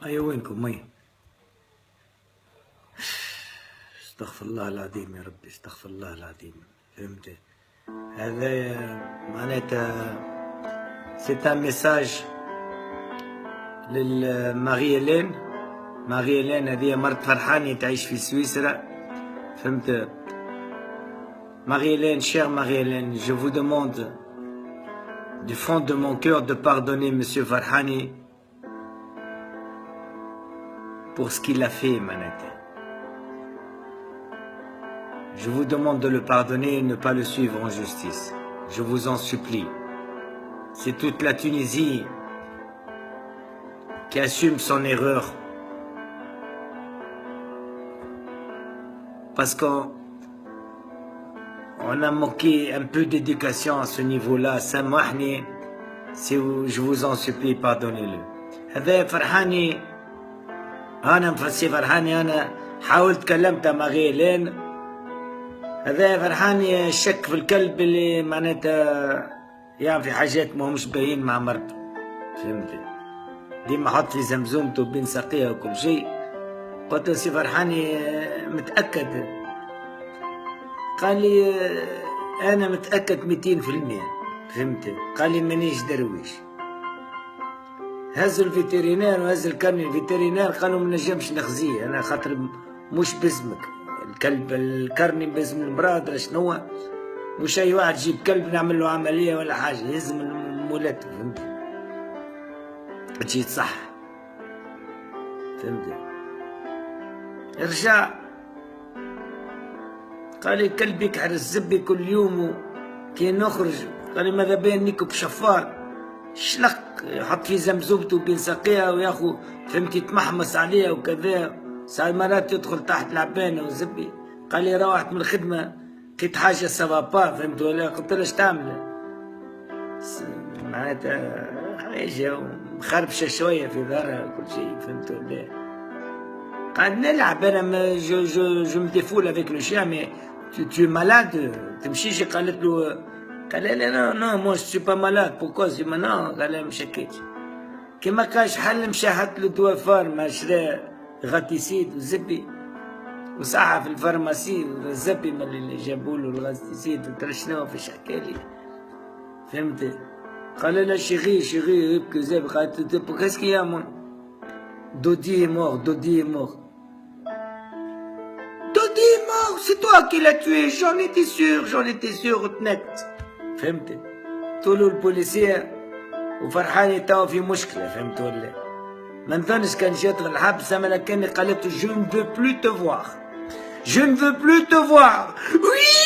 أيوة وينكم مي؟ استغفر الله العظيم يا ربي، استغفر الله العظيم. فهمت؟ هذا معناتها سيت ان ميساج للماري إلين. ماري إلين هذه مرت فرحاني تعيش في سويسرا. فهمت؟ Marie Hélène, chère Marie Hélène, je vous demande du fond de mon cœur de pardonner Monsieur Farhani pour ce qu'il a fait, Manette. Je vous demande de le pardonner et ne pas le suivre en justice. Je vous en supplie. C'est toute la Tunisie qui assume son erreur. Parce qu'on a manqué un peu d'éducation à ce niveau-là. Samahni, si je vous en supplie, pardonnez-le. هذا فرحاني، أنا مفسي فرحاني، أنا حاولت كلمت ماغي لين. هذا فرحاني الشك في الكلب اللي معناتها يعني في حاجات ما همش باين مع مرته. فهمتي؟ ديما حط في زمزمته بين ساقيها وكل شيء. قلت له سي فرحاني متأكد؟ قال لي أنا متأكد 200%. فهمت؟ قال لي مانيش درويش. هز الفيترينير وهز الكرني. الفيترينير قالوا ما نجمش نخزيه أنا خاطر مش باسمك الكلب، الكرني باسم المرأة ولا شنو. مش أي واحد يجيب كلب نعمل له عملية ولا حاجة، لازم المولات. فهمت؟ تجي صح. فهمت؟ رجع قال لي الكلب يكحر الزبي كل يوم كي نخرج. قال لي ماذا بين نيكب شفار شلق يحط في زمزمته بين ساقيها وياخو. فهمت؟ يتمحمص عليها وكذا. ساعات مرات يدخل تحت العبانه وزبي. قال لي روحت من الخدمه لقيت حاجه سافابا. فهمت ولا؟ قلت له اش تعمل؟ معناتها حاجه مخربشه شويه في ظهرها وكل شيء. فهمت ولا؟ قاعد نلعب انا جو مي ديفول افيك لو شيا. مي tu es malade. تمشيش قالت له. قال لي نو مو سو با مالاد. بوكو سي نو. قال لي مش هكاك. كي ما كانش حل مشى حط له دواء فارما شرا غاتيسيد وزبي وساعة في الفارماسي الزبي من اللي جابوا له الغاتيسيد وترشناه فاش حكى لي. فهمت؟ قال لا شيغي يبكي زبي. قالت له كاسكي يا مون دودي مور. دودي مور. Dodi est mort, c'est toi qui l'as tué, j'en étais sûr net. فهمت؟ طولوا البوليسية وفرحاني توا في مشكلة. فهمت ولا؟ ما نظنش كان جات الحبس. اما كان قالت je ne veux plus te voir. Je ne veux plus te voir. Oui.